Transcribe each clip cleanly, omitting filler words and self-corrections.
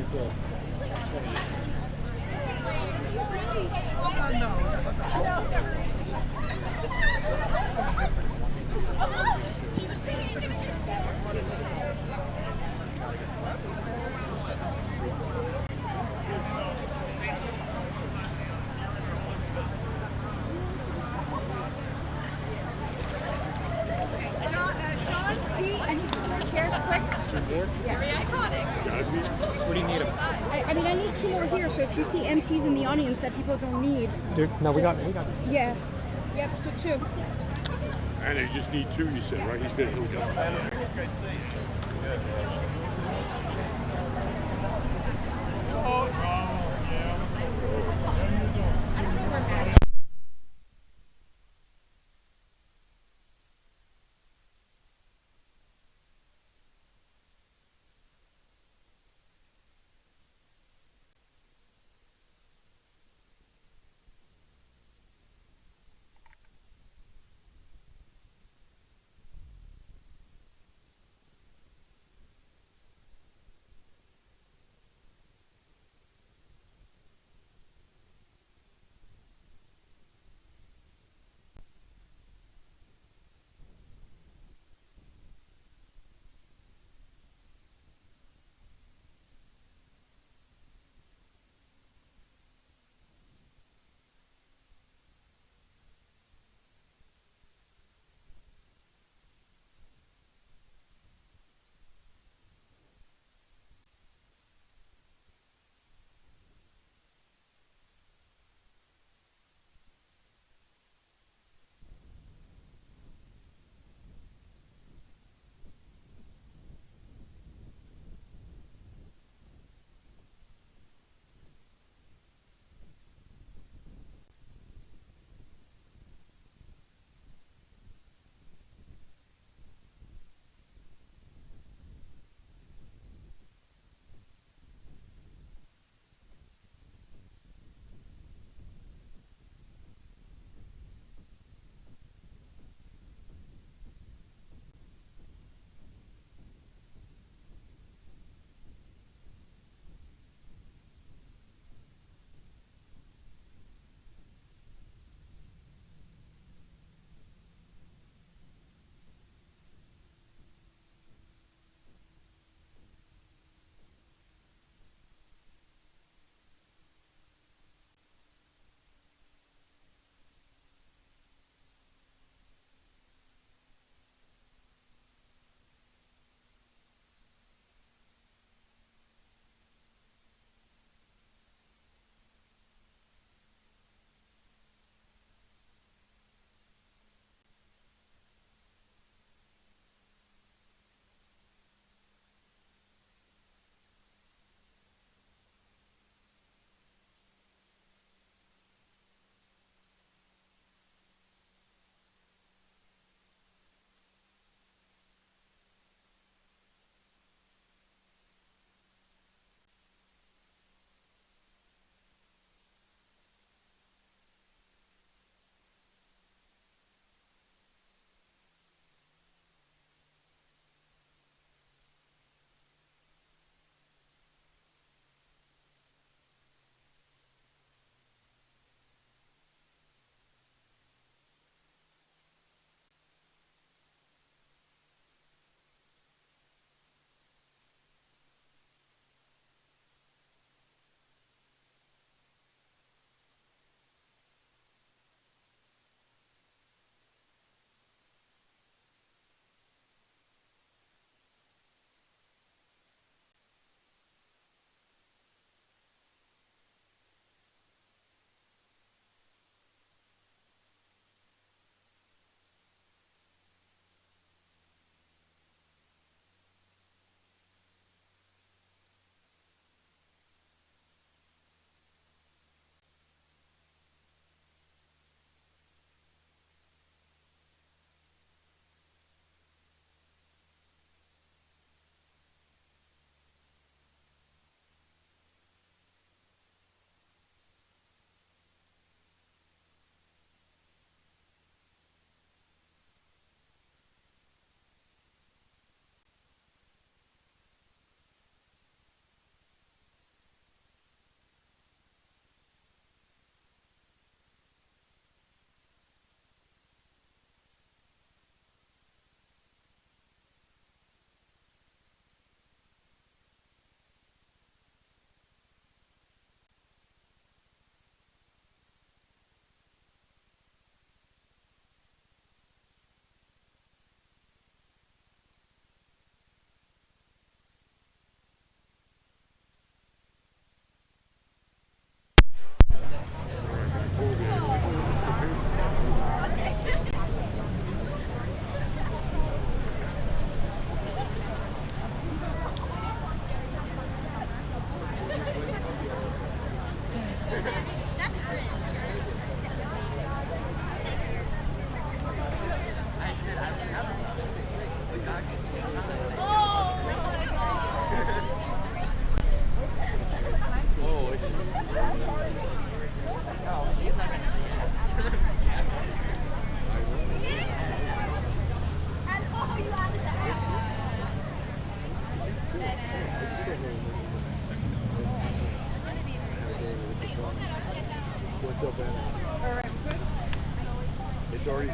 What do you need? I mean, I need 2 more here, so if you see MTs in the audience that people don't need. Dude, no, we got. Yeah. Yep, so 2. And they just need 2, you said, right? He's good. Here we go.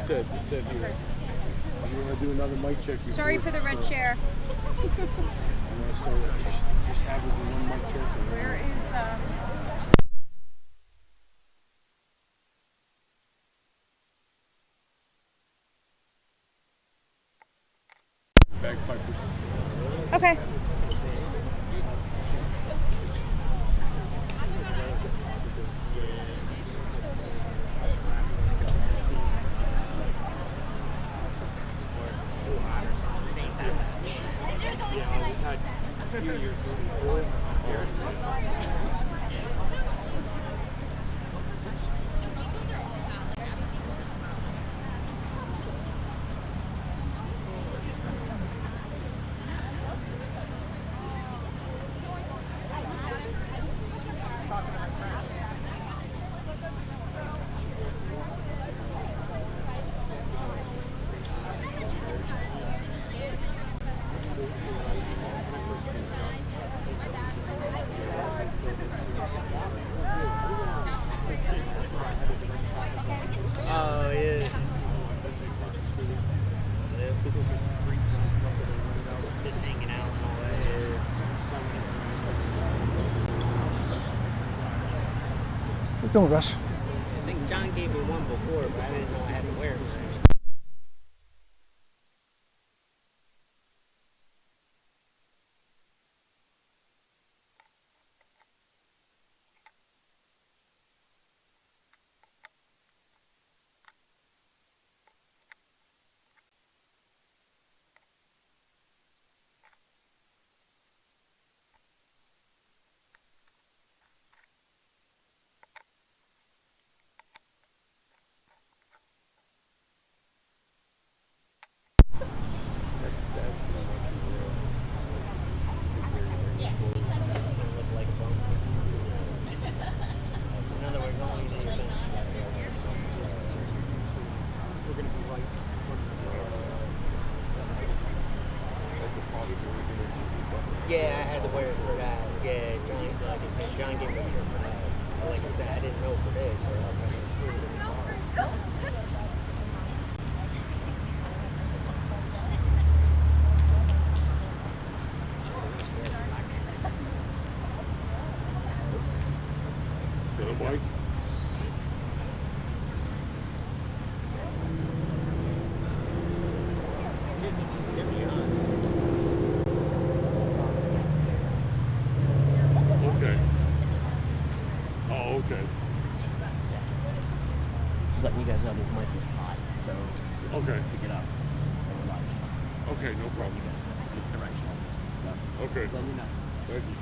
said here. You want to do another mic check? Sorry for the red chair. Just have it in one mic check. Where is Bagpipers. Okay. Oh, yeah. Just hanging out and all that. What you doing, Russ? I think John gave me one before, but I didn't know I had to wear it. Yeah, I had to wear it for that. Yeah, John, like I said, John gave me a shirt for that. But like I said, I didn't know for this, or else I would have threw it in the car. Got a mic? Okay. Oh, okay. Just letting you guys know this mic is hot, so Okay. pick it up. And we're live. Okay, no Just letting problem. you guys know it's directional. So, Okay. just letting you know. Thank you.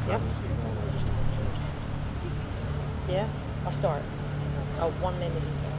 Yep. Yeah, I'll start. Oh, 1 minute, he said.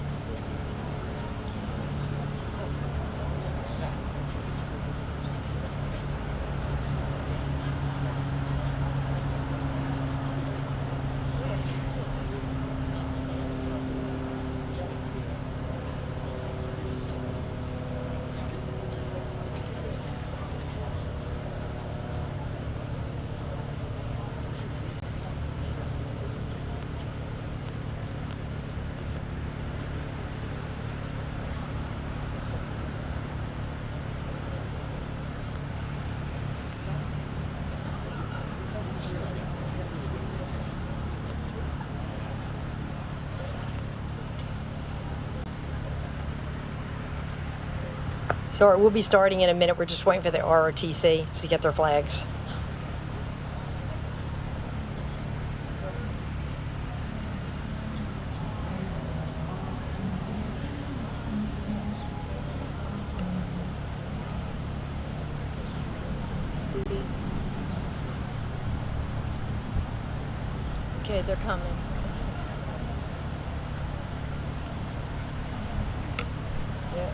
So we'll be starting in a minute. We're just waiting for the ROTC to get their flags. Okay, they're coming. Yeah.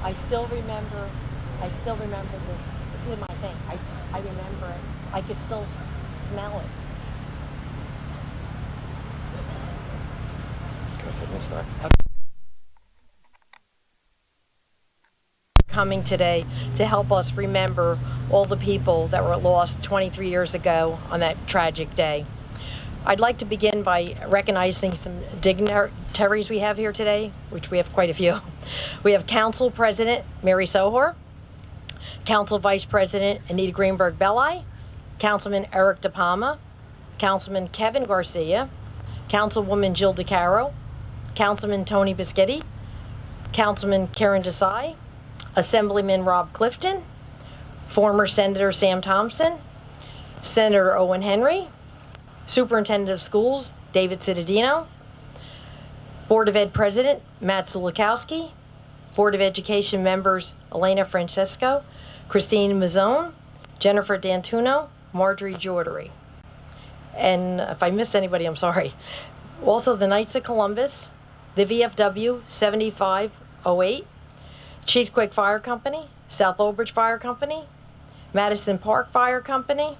I still remember this. This is my thing. I remember it. I could still smell it. Coming today to help us remember all the people that were lost 23 years ago on that tragic day. I'd like to begin by recognizing some dignitaries we have here today, which we have quite a few. We have Council President Mary Sohor, Council Vice President Anita Greenberg-Belli, Councilman Eric DePalma, Councilman Kevin Garcia, Councilwoman Jill DeCaro, Councilman Tony Biscotti, Councilman Karen Desai, Assemblyman Rob Clifton, former Senator Sam Thompson, Senator Owen Henry, Superintendent of Schools David Cittadino, Board of Ed President Matt Sulikowski, Board of Education members Elena Francesco, Christine Mazzone, Jennifer D'Antuno, Marjorie Jordery. And if I missed anybody, I'm sorry. Also the Knights of Columbus, the VFW 7508, Cheesequake Fire Company, South Old Bridge Fire Company, Madison Park Fire Company,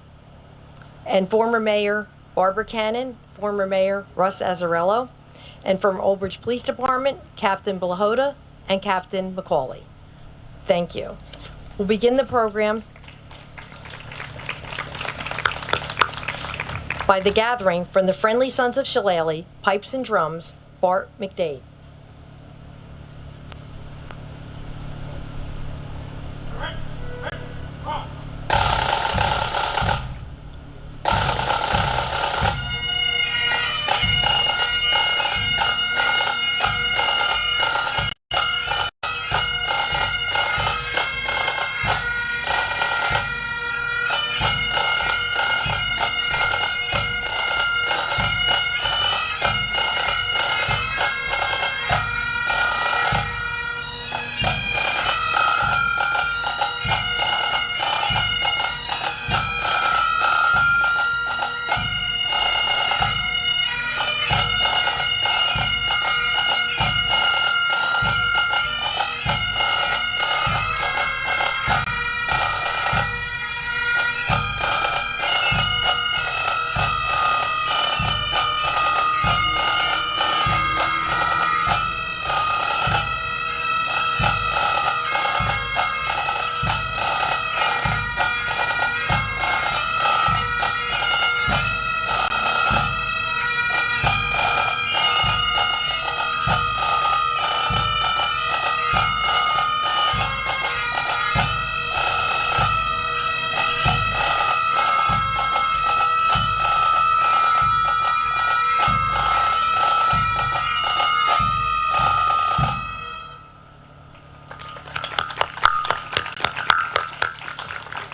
and former Mayor Barbara Cannon, former Mayor Russ Azzarello, and from Old Bridge Police Department, Captain Blahota and Captain McCauley. Thank you. We'll begin the program by the gathering from the Friendly Sons of Shillelagh, Pipes and Drums, Bart McDade.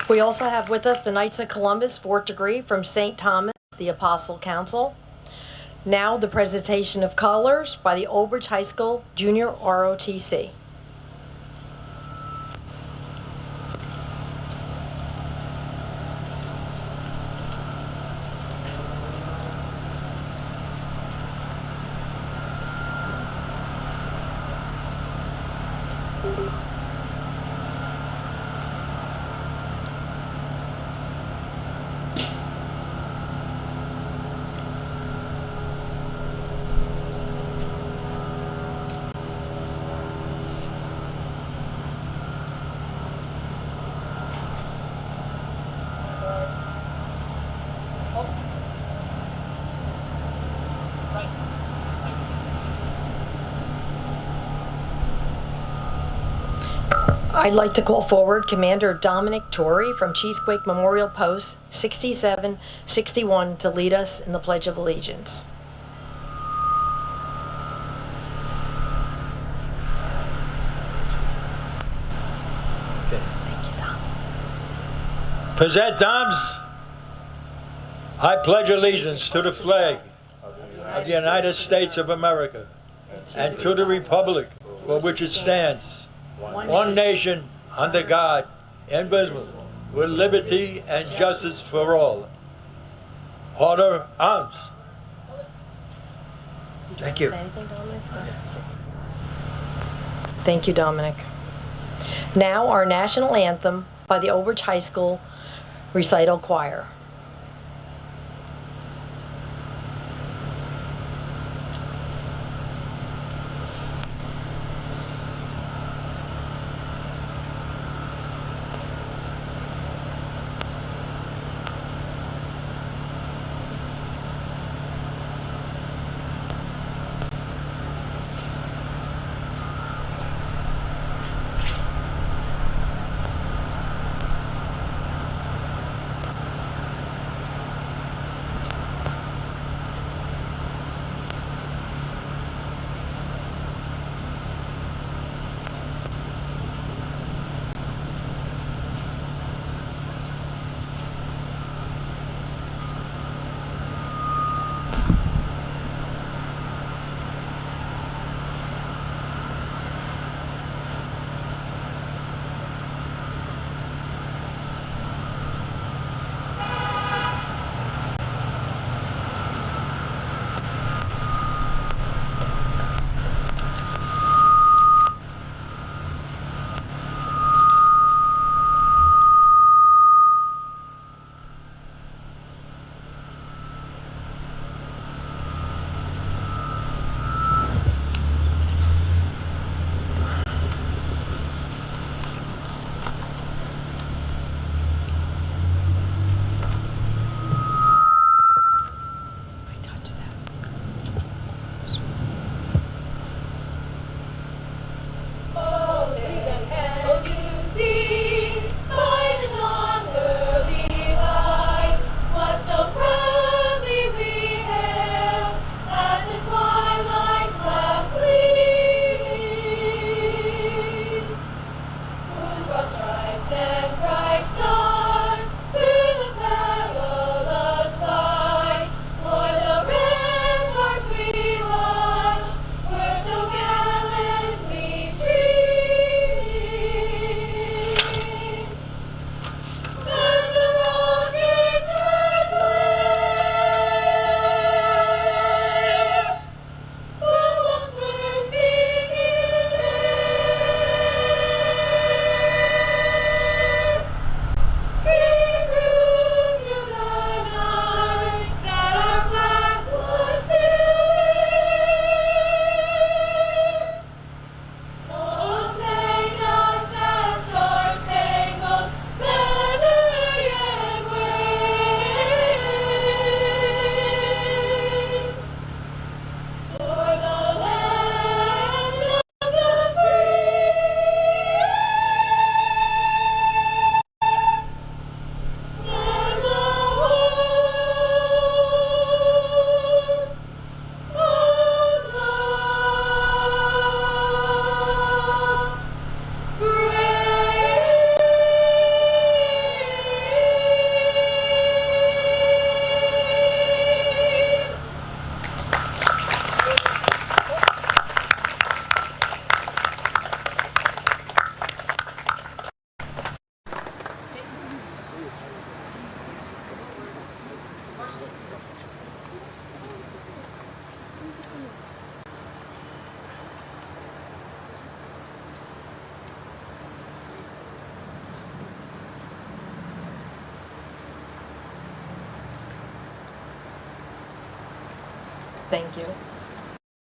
We also have with us the Knights of Columbus, 4th degree from St. Thomas, the Apostle Council, Now the presentation of colors by the Old Bridge High School Junior ROTC. I'd like to call forward Commander Dominic Torrey from Cheesequake Memorial Post 6761 to lead us in the Pledge of Allegiance. Thank you, Tom. Present arms. I pledge allegiance to the flag of the United States of America and to the republic for which it stands, one nation, under God, indivisible, with liberty and justice for all. Order arms. Thank you. Say anything, Dominic? Thank you, Dominic. Now our national anthem by the Old Bridge High School Recital Choir. Thank you.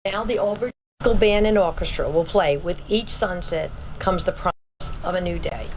Now the Auburn School Band and Orchestra will play "With Each Sunset Comes the Promise of a New Day."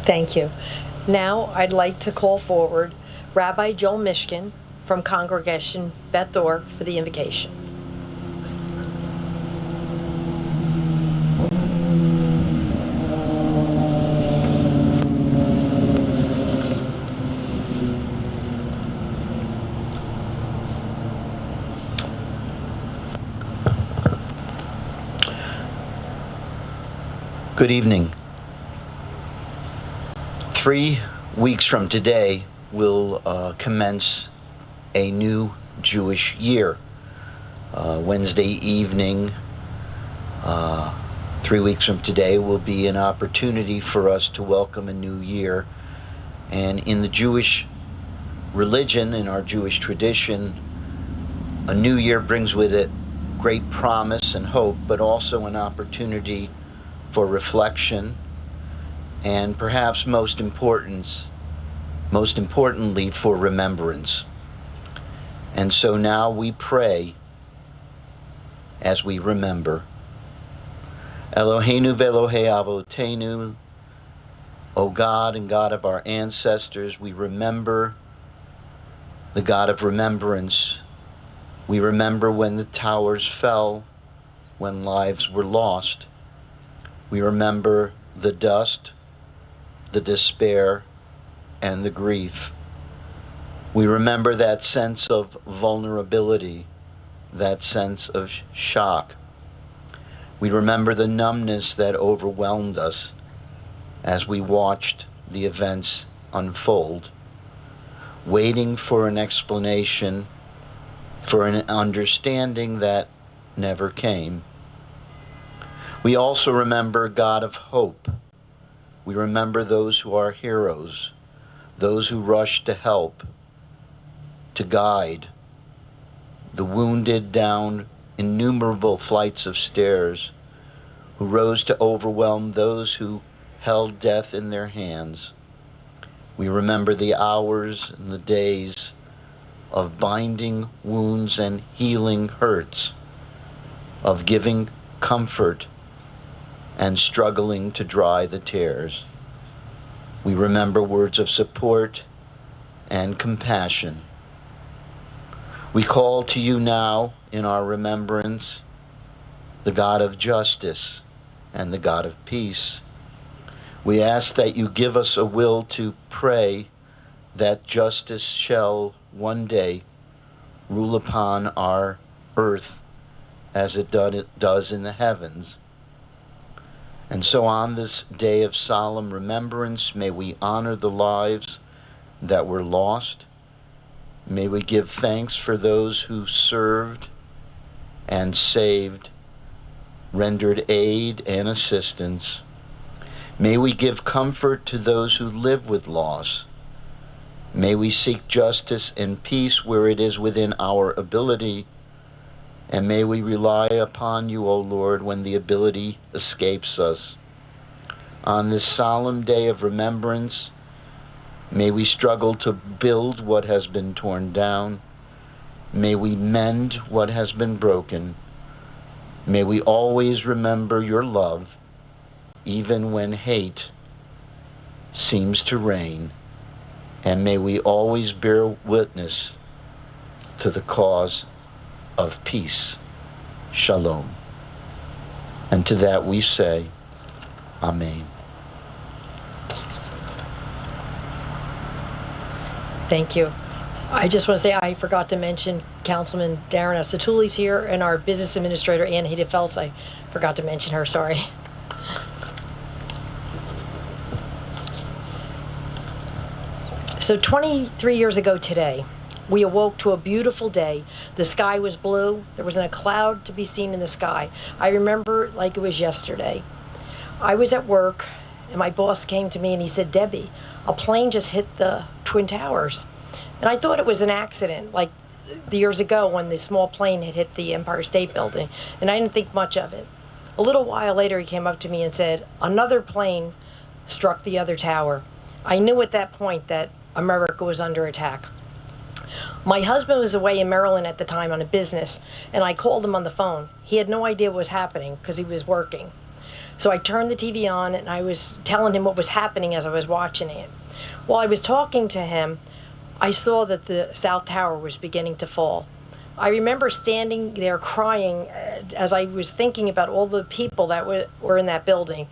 Thank you. Now I'd like to call forward Rabbi Joel Mishkin from Congregation Beth Or for the invocation. Good evening. 3 weeks from today will commence a new Jewish year. Wednesday evening, 3 weeks from today, will be an opportunity for us to welcome a new year. And in the Jewish religion, in our Jewish tradition, a new year brings with it great promise and hope, but also an opportunity for reflection, and perhaps most importantly, for remembrance. And so now we pray as we remember. Eloheinu ve'Elohei Avotenu, O God and God of our ancestors, we remember the God of remembrance. We remember when the towers fell, when lives were lost. We remember the dust, the despair, and the grief. We remember that sense of vulnerability, that sense of shock. We remember the numbness that overwhelmed us as we watched the events unfold, waiting for an explanation, for an understanding that never came. We also remember God of hope. We remember those who are heroes, those who rush to help, to guide, the wounded down innumerable flights of stairs, who rose to overwhelm those who held death in their hands. We remember the hours and the days of binding wounds and healing hurts, of giving comfort and struggling to dry the tears. We remember words of support and compassion. We call to you now in our remembrance the God of justice and the God of peace. We ask that you give us a will to pray that justice shall one day rule upon our earth as it does in the heavens. And so on this day of solemn remembrance, may we honor the lives that were lost. May we give thanks for those who served and saved, rendered aid and assistance. May we give comfort to those who live with loss. May we seek justice and peace where it is within our ability. And may we rely upon you, O Lord, when the ability escapes us. On this solemn day of remembrance, may we struggle to build what has been torn down. May we mend what has been broken. May we always remember your love, even when hate seems to reign. And may we always bear witness to the cause of peace. Shalom. And to that we say, Amen. Thank you. I just want to say I forgot to mention Councilman Darren Asatuli's here, and our business administrator, Ann Hedefels. I forgot to mention her, sorry. So 23 years ago today, we awoke to a beautiful day. The sky was blue. There wasn't a cloud to be seen in the sky. I remember it like it was yesterday. I was at work, and my boss came to me and he said, Debbie, a plane just hit the Twin Towers. And I thought it was an accident, like the years ago when the small plane had hit the Empire State Building, and I didn't think much of it. A little while later, he came up to me and said, another plane struck the other tower. I knew at that point that America was under attack. My husband was away in Maryland at the time on a business, and I called him on the phone. He had no idea what was happening because he was working. So I turned the TV on, and I was telling him what was happening as I was watching it. While I was talking to him, I saw that the South Tower was beginning to fall. I remember standing there crying as I was thinking about all the people that were in that building.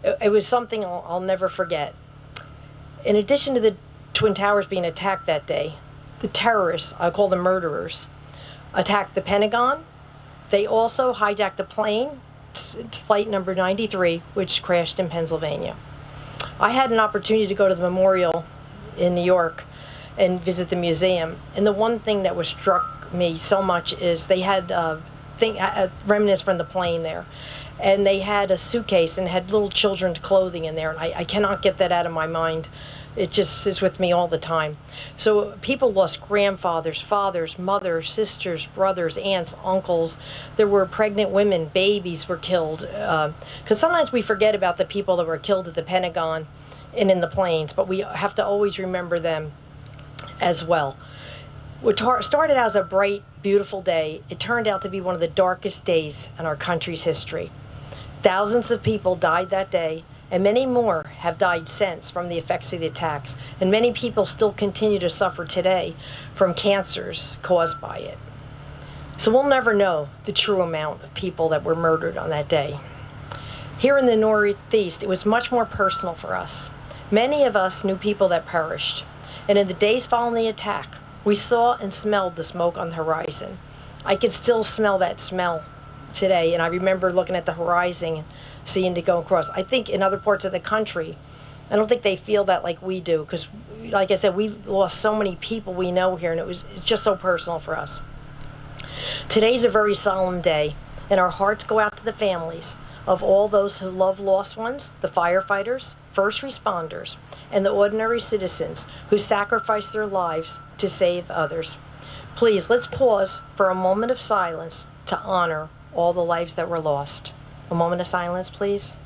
It was something I'll never forget. In addition to the Twin Towers being attacked that day, the terrorists, I call them murderers, attacked the Pentagon. They also hijacked a plane, flight number 93, which crashed in Pennsylvania. I had an opportunity to go to the memorial in New York and visit the museum. And the one thing that was struck me so much is they had remnants from the plane there. And they had a suitcase and had little children's clothing in there. And I cannot get that out of my mind. It just is with me all the time. So people lost grandfathers, fathers, mothers, sisters, brothers, aunts, uncles. There were pregnant women, babies were killed. Because sometimes we forget about the people that were killed at the Pentagon and in the planes, but we have to always remember them as well. What started as a bright, beautiful day, it turned out to be one of the darkest days in our country's history. Thousands of people died that day, and many more have died since from the effects of the attacks. And many people still continue to suffer today from cancers caused by it. So we'll never know the true amount of people that were murdered on that day. Here in the Northeast, it was much more personal for us. Many of us knew people that perished. And in the days following the attack, we saw and smelled the smoke on the horizon. I can still smell that smell today, and I remember looking at the horizon, seeing it go across. I think in other parts of the country, I don't think they feel that like we do, because like I said, we lost so many people we know here, and it's just so personal for us. Today's a very solemn day, and our hearts go out to the families of all those who love lost ones, the firefighters, first responders, and the ordinary citizens who sacrificed their lives to save others. Please, let's pause for a moment of silence to honor all the lives that were lost. A moment of silence, please.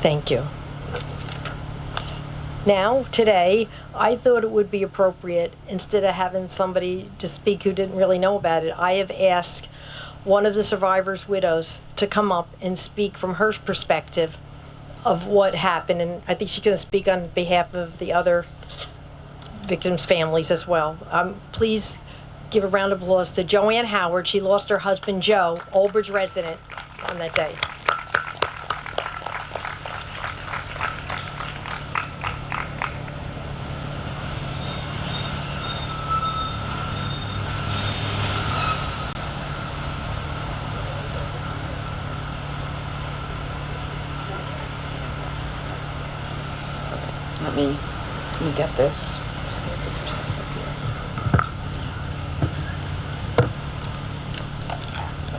Thank you. Now, today, I thought it would be appropriate, instead of having somebody to speak who didn't really know about it, I have asked one of the survivors' widows to come up and speak from her perspective of what happened. And I think she's going to speak on behalf of the other victims' families as well. Please give a round of applause to Joanne Howard. She lost her husband, Joe, Old Bridge resident, on that day. Let me get this.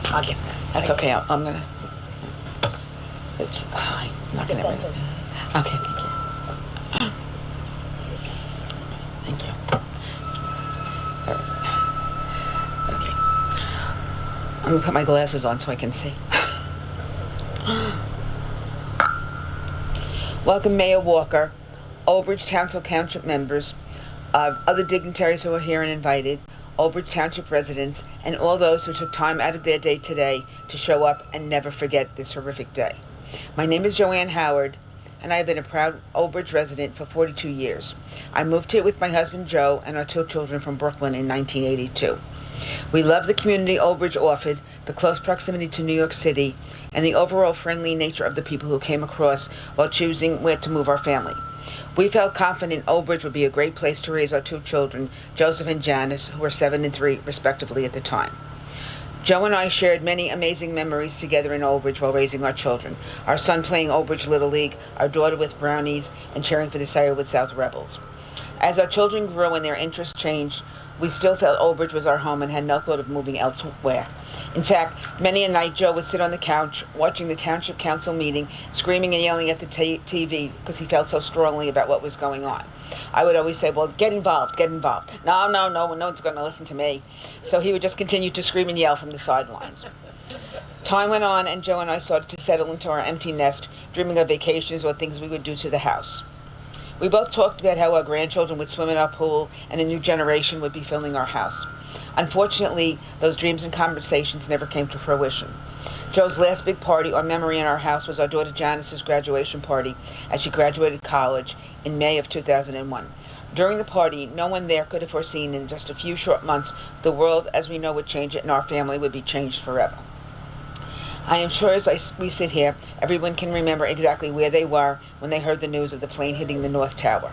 I'll get that. That's okay. I'm gonna. Oops. I'm not gonna. Okay. Thank you. All right. Okay. I'm gonna put my glasses on so I can see. Welcome, Mayor Walker, Old Bridge Township members, other dignitaries who are here and invited, Old Bridge Township residents, and all those who took time out of their day today to show up and never forget this horrific day. My name is Joanne Howard, and I have been a proud Old Bridge resident for 42 years. I moved here with my husband Joe and our 2 children from Brooklyn in 1982. We love the community Old Bridge offered, the close proximity to New York City, and the overall friendly nature of the people who came across while choosing where to move our family. We felt confident Old Bridge would be a great place to raise our 2 children, Joseph and Janice, who were 7 and 3 respectively at the time. Joe and I shared many amazing memories together in Old Bridge while raising our children. Our son playing Old Bridge Little League, our daughter with Brownies, and cheering for the Sayerwood South Rebels. As our children grew and their interests changed, we still felt Old Bridge was our home and had no thought of moving elsewhere. In fact, many a night Joe would sit on the couch watching the Township Council meeting, screaming and yelling at the TV because he felt so strongly about what was going on. I would always say, well, get involved, get involved. No, no one's going to listen to me. So he would just continue to scream and yell from the sidelines. Time went on and Joe and I started to settle into our empty nest, dreaming of vacations or things we would do to the house. We both talked about how our grandchildren would swim in our pool and a new generation would be filling our house. Unfortunately, those dreams and conversations never came to fruition. Joe's last big party or memory in our house was our daughter Janice's graduation party as she graduated college in May of 2001. During the party, no one there could have foreseen in just a few short months the world as we know would change and our family would be changed forever. I am sure as we sit here, everyone can remember exactly where they were when they heard the news of the plane hitting the North Tower.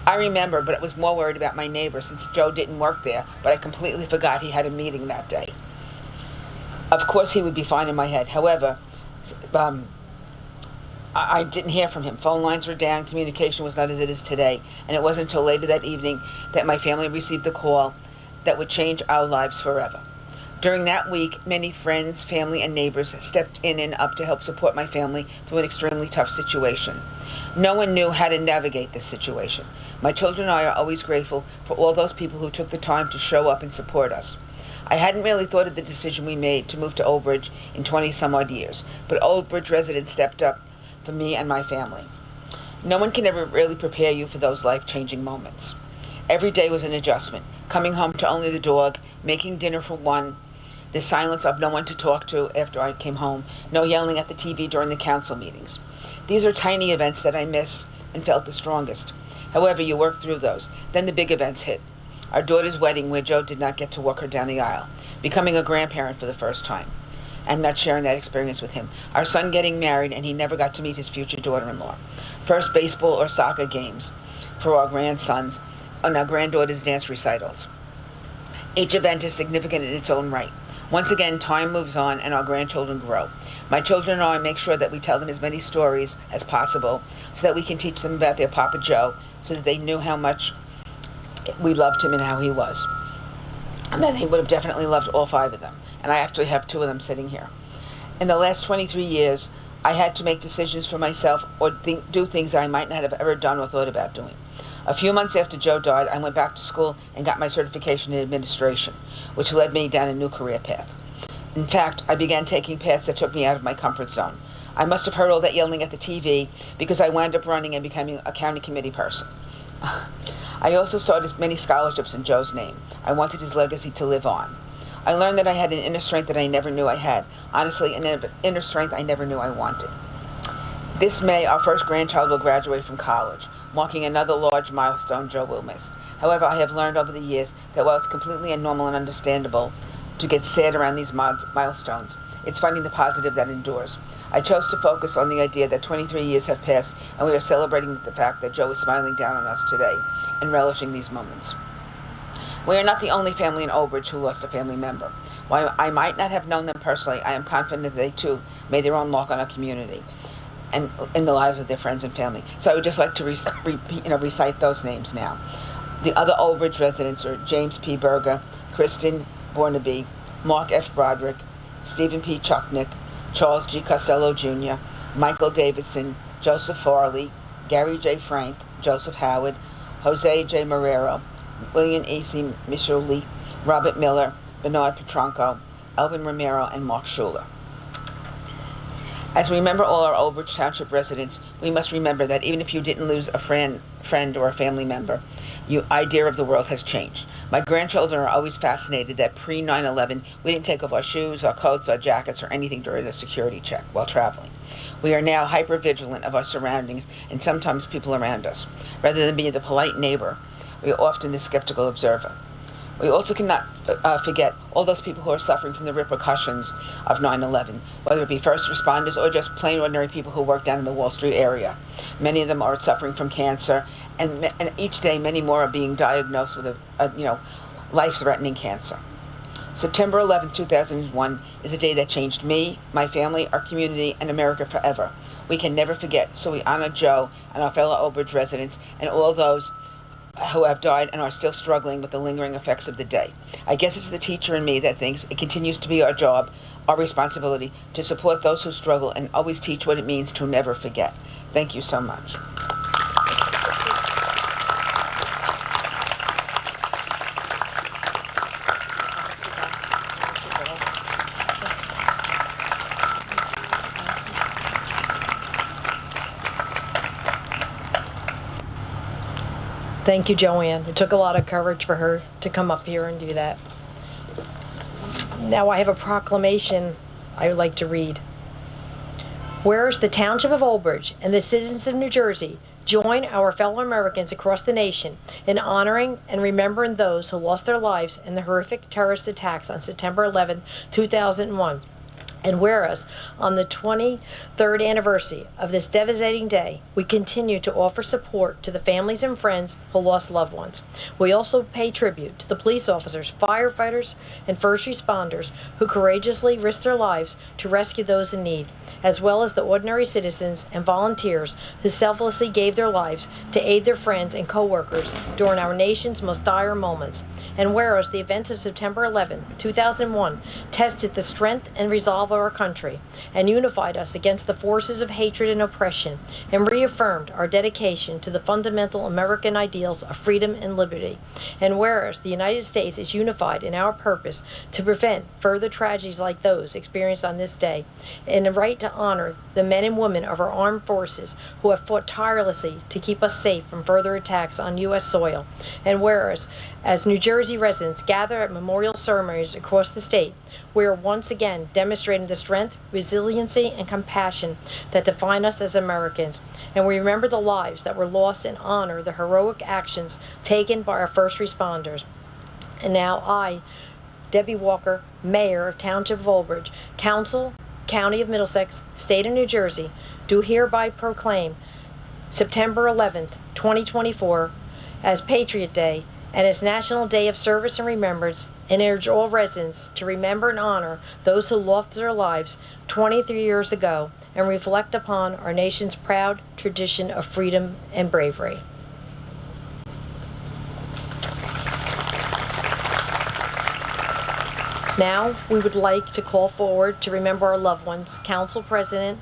I remember, but I was more worried about my neighbor since Joe didn't work there, but I completely forgot he had a meeting that day. Of course he would be fine in my head. However, I didn't hear from him. Phone lines were down, communication was not as it is today, and it wasn't until later that evening that my family received the call that would change our lives forever. During that week, many friends, family, and neighbors stepped in and up to help support my family through an extremely tough situation. No one knew how to navigate this situation. My children and I are always grateful for all those people who took the time to show up and support us. I hadn't really thought of the decision we made to move to Old Bridge in 20-some-odd years, but Old Bridge residents stepped up for me and my family. No one can ever really prepare you for those life-changing moments. Every day was an adjustment. Coming home to only the dog, making dinner for one, the silence of no one to talk to after I came home, no yelling at the TV during the council meetings. These are tiny events that I miss and felt the strongest. However, you work through those. Then the big events hit. Our daughter's wedding, where Joe did not get to walk her down the aisle, becoming a grandparent for the first time, and not sharing that experience with him. Our son getting married, and he never got to meet his future daughter-in-law. First baseball or soccer games for our grandsons, and our granddaughter's dance recitals. Each event is significant in its own right. Once again, time moves on and our grandchildren grow. My children and I make sure that we tell them as many stories as possible so that we can teach them about their Papa Joe, so that they knew how much we loved him and how he was. And that he would have definitely loved all 5 of them. And I actually have 2 of them sitting here. In the last 23 years, I had to make decisions for myself or do things I might not have ever done or thought about doing. A few months after Joe died, I went back to school and got my certification in administration, which led me down a new career path. In fact, I began taking paths that took me out of my comfort zone. I must have heard all that yelling at the TV because I wound up running and becoming a county committee person. I also started many scholarships in Joe's name. I wanted his legacy to live on. I learned that I had an inner strength that I never knew I had. Honestly, an inner strength I never knew I wanted. This May, our first grandchild will graduate from college, marking another large milestone Joe will miss. However, I have learned over the years that while it's completely normal and understandable to get sad around these milestones, it's finding the positive that endures. I chose to focus on the idea that 23 years have passed and we are celebrating the fact that Joe is smiling down on us today and relishing these moments. We are not the only family in Old Bridge who lost a family member. While I might not have known them personally, I am confident that they too made their own mark on our community and in the lives of their friends and family. So I would just like to recite those names now. The other Old Bridge residents are James P. Berger, Kristen Bornaby, Mark F. Broderick, Stephen P. Chucknick, Charles G. Costello Jr., Michael Davidson, Joseph Farley, Gary J. Frank, Joseph Howard, Jose J. Marrero, William A. C. Micheli, Robert Miller, Bernard Petranco, Elvin Romero, and Mark Schuler. As we remember all our Old Bridge Township residents, we must remember that even if you didn't lose a friend or a family member, your idea of the world has changed. My grandchildren are always fascinated that pre-9/11, we didn't take off our shoes, our coats, our jackets, or anything during a security check while traveling. We are now hyper-vigilant of our surroundings and sometimes people around us. Rather than being the polite neighbor, we are often the skeptical observer. We also cannot forget all those people who are suffering from the repercussions of 9/11, whether it be first responders or just plain ordinary people who work down in the Wall Street area. Many of them are suffering from cancer, and each day many more are being diagnosed with a life-threatening cancer. September 11, 2001 is a day that changed me, my family, our community, and America forever. We can never forget, so we honor Joe and our fellow Old Bridge residents and all those who have died and are still struggling with the lingering effects of the day. I guess it's the teacher in me that thinks it continues to be our job, our responsibility, to support those who struggle and always teach what it means to never forget. Thank you so much. Thank you, Joanne. It took a lot of courage for her to come up here and do that. Now I have a proclamation I would like to read. Whereas the Township of Old Bridge and the citizens of New Jersey join our fellow Americans across the nation in honoring and remembering those who lost their lives in the horrific terrorist attacks on September 11, 2001. And whereas on the 23rd anniversary of this devastating day, we continue to offer support to the families and friends who lost loved ones. We also pay tribute to the police officers, firefighters, and first responders who courageously risked their lives to rescue those in need, as well as the ordinary citizens and volunteers who selflessly gave their lives to aid their friends and co-workers during our nation's most dire moments. And whereas the events of September 11, 2001 tested the strength and resolve of our country and unified us against the forces of hatred and oppression and reaffirmed our dedication to the fundamental American ideals of freedom and liberty. And whereas the United States is unified in our purpose to prevent further tragedies like those experienced on this day, and the right to honor the men and women of our armed forces who have fought tirelessly to keep us safe from further attacks on U.S. soil. And whereas, as New Jersey residents gather at memorial ceremonies across the state, we are once again demonstrating the strength, resiliency, and compassion that define us as Americans. And we remember the lives that were lost and honor the heroic actions taken by our first responders. And now I, Debbie Walker, Mayor of Township of Old Bridge, Council, County of Middlesex, State of New Jersey, do hereby proclaim September 11th, 2024 as Patriot Day and as National Day of Service and Remembrance, and urge all residents to remember and honor those who lost their lives 23 years ago and reflect upon our nation's proud tradition of freedom and bravery. Now, we would like to call forward to remember our loved ones, Council President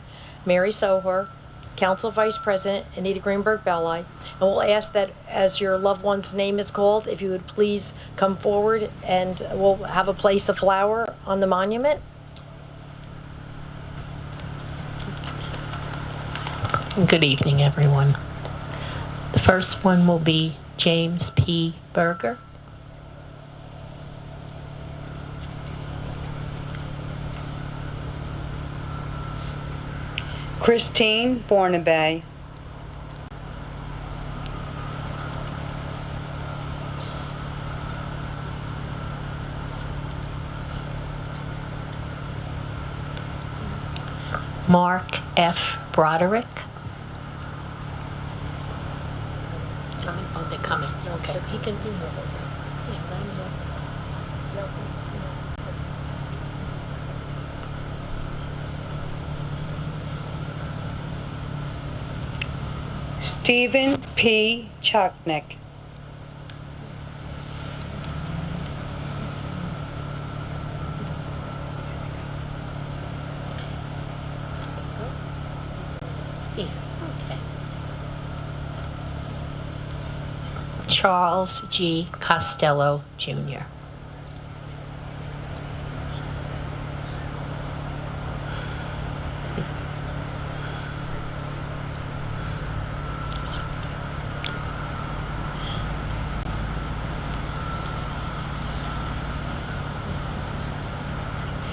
Mary Sohor, Council Vice President Anita Greenberg Belli, and we'll ask that as your loved one's name is called, if you would please come forward and we'll have a place a flower on the monument. Good evening, everyone. The first one will be James P. Berger. Christine Bornabay. Mark F. Broderick. Oh, they're coming. Okay, he can do more. Yeah, let him know. Stephen P. Chucknick. Okay. Charles G. Costello, Jr.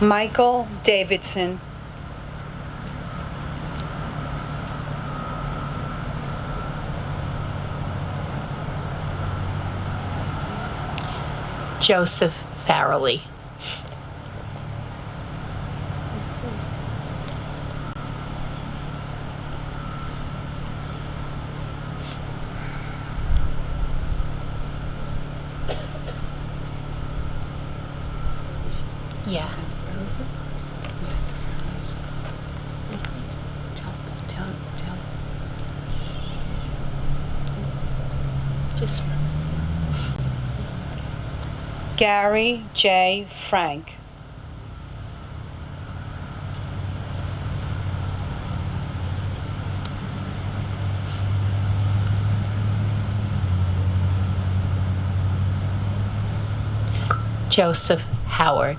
Michael Davidson. Joseph Farrelly. Yeah. Just Gary J. Frank. Joseph Howard.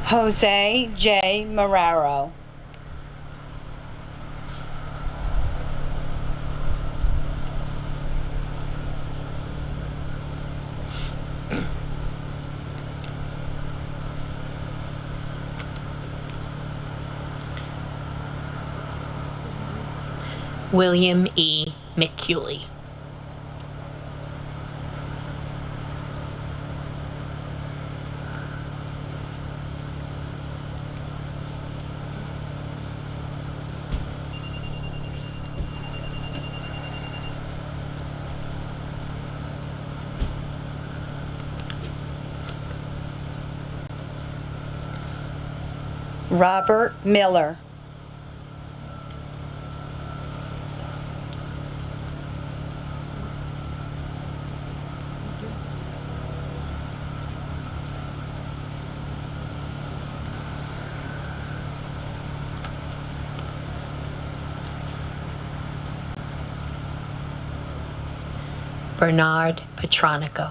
Jose J. Marrero. William E. McCulley. Robert Miller. Bernard Petronico.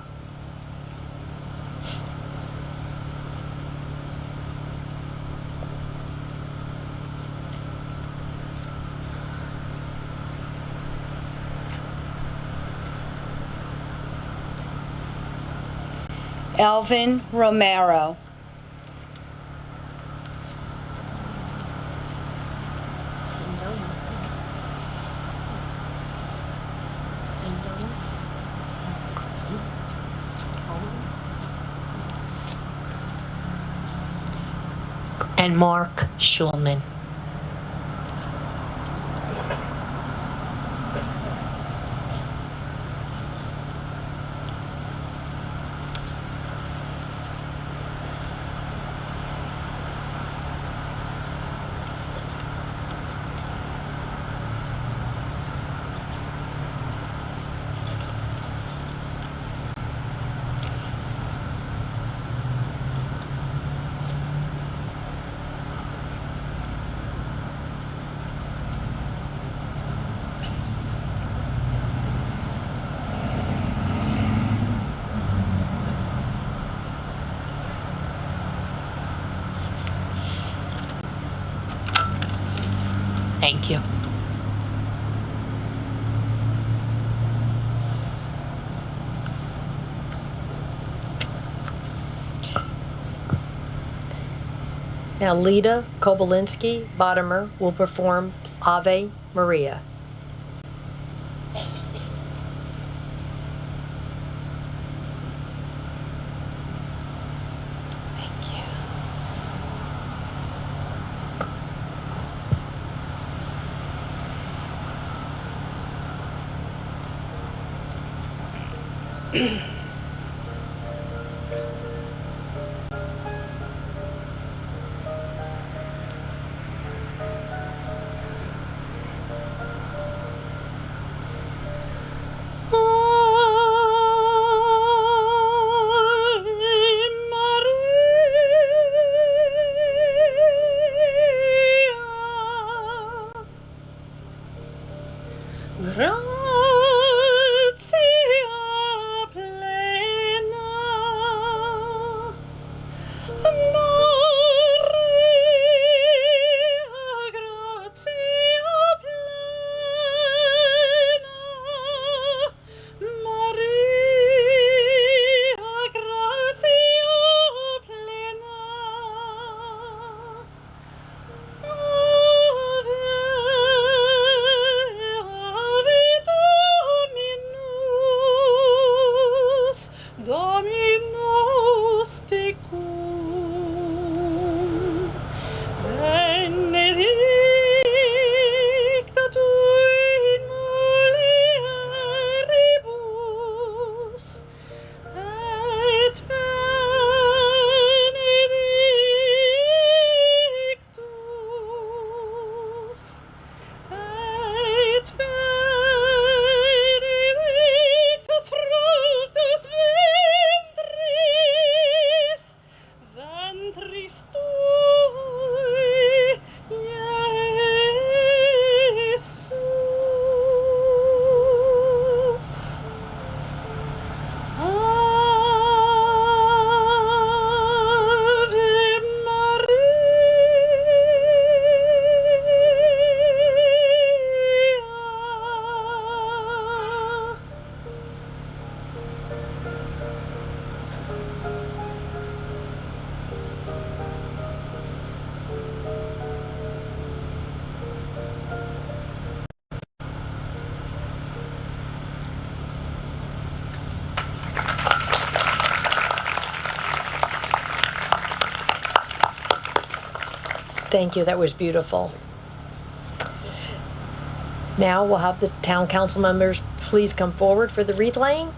Elvin Romero. And Mark Schulman. Thank you. Now Lita Kobolinski Bottomer will perform Ave Maria. Ave Thank you. That was beautiful. Now we'll have the town council members please come forward for the wreath laying.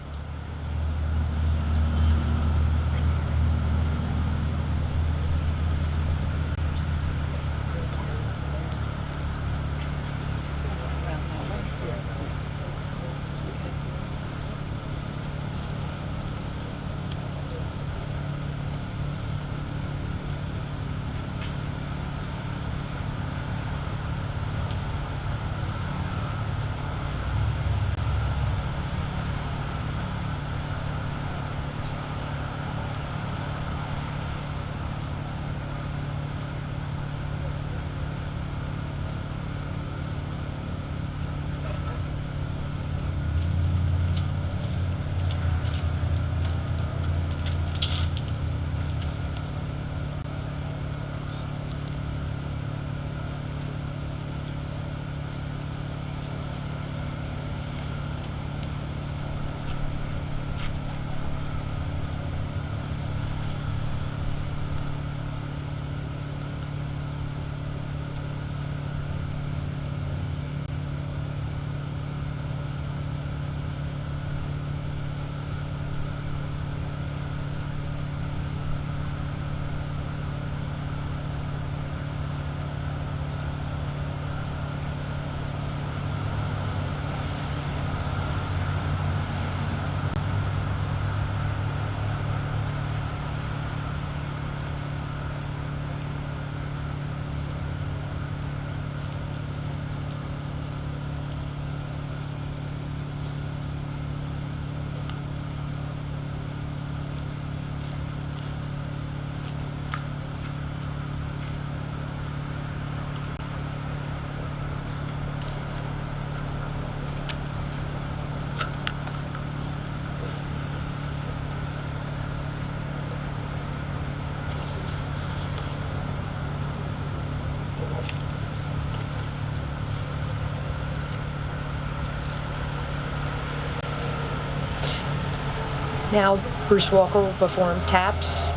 Now Bruce Walker will perform taps.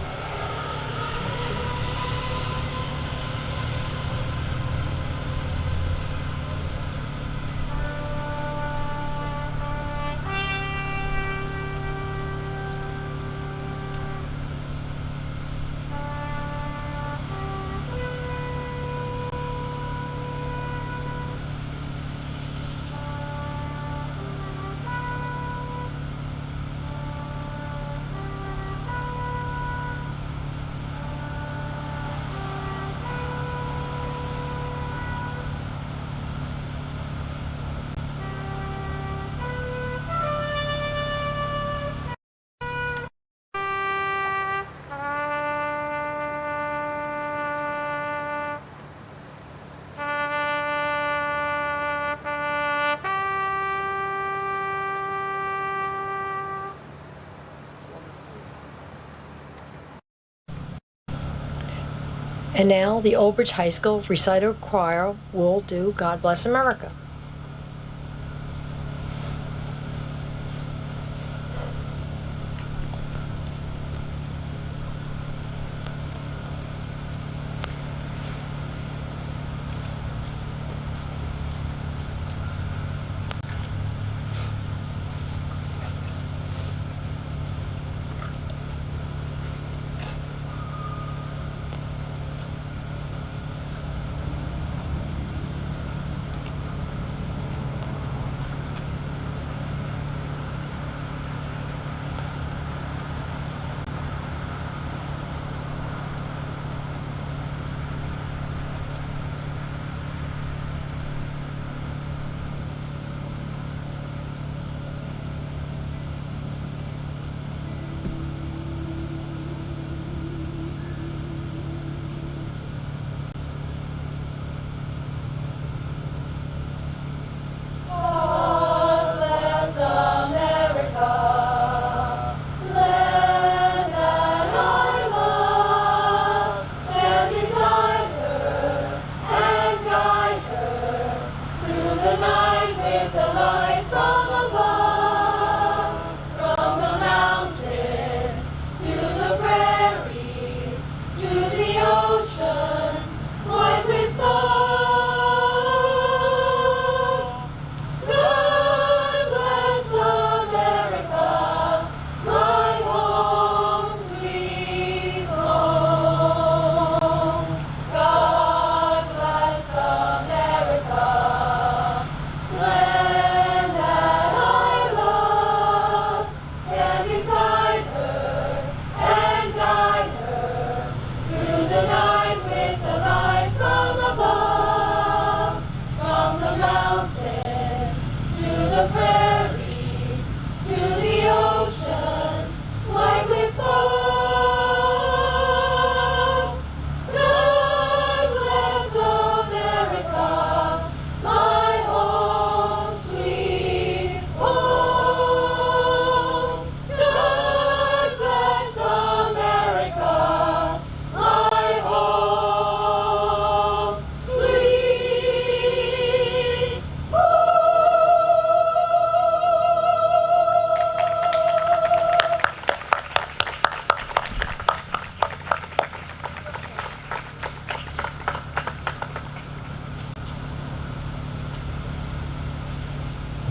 And now the Old Bridge High School Recital Choir will do God Bless America.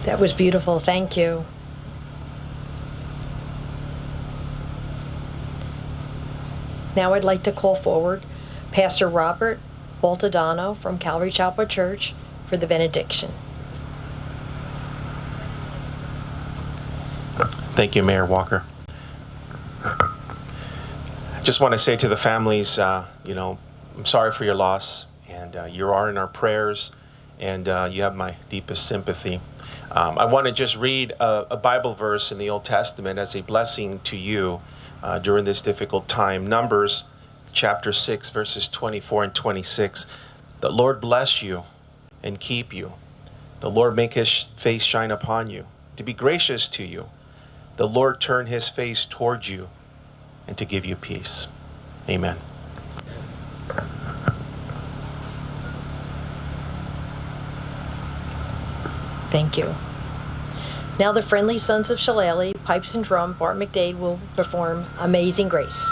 That was beautiful. Thank you. Now I'd like to call forward Pastor Robert Baltadano from Calvary Chapel Church for the benediction. Thank you, Mayor Walker. I just want to say to the families, I'm sorry for your loss, and you are in our prayers, and you have my deepest sympathy. I want to just read a Bible verse in the Old Testament as a blessing to you during this difficult time. Numbers chapter 6, verses 24 and 26. The Lord bless you and keep you. The Lord make his face shine upon you, to be gracious to you. The Lord turn his face towards you and to give you peace. Amen. Thank you. Now the Friendly Sons of Shillelagh, pipes and drum, Bart McDade will perform Amazing Grace.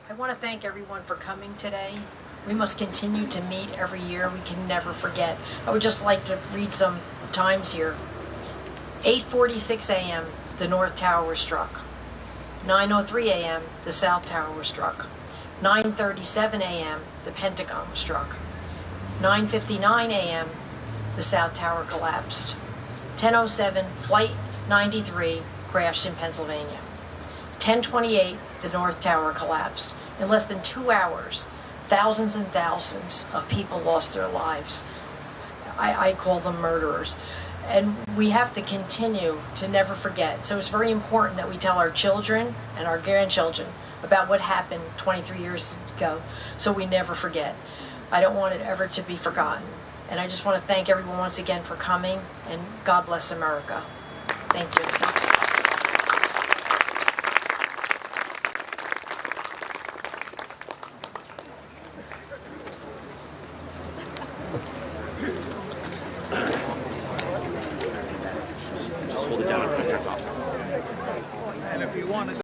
I want to thank everyone for coming today. We must continue to meet every year. We can never forget. I would just like to read some times here. 8:46 a.m., the North Tower was struck. 9:03 a.m., the South Tower was struck. 9:37 a.m., the Pentagon was struck. 9:59 a.m., the South Tower collapsed. 10:07, Flight 93 crashed in Pennsylvania. 10:28, the North Tower collapsed. In less than 2 hours, thousands and thousands of people lost their lives. I call them murderers. And we have to continue to never forget. So it's very important that we tell our children and our grandchildren about what happened 23 years ago, so we never forget. I don't want it ever to be forgotten. And I just want to thank everyone once again for coming, and God bless America. Thank you.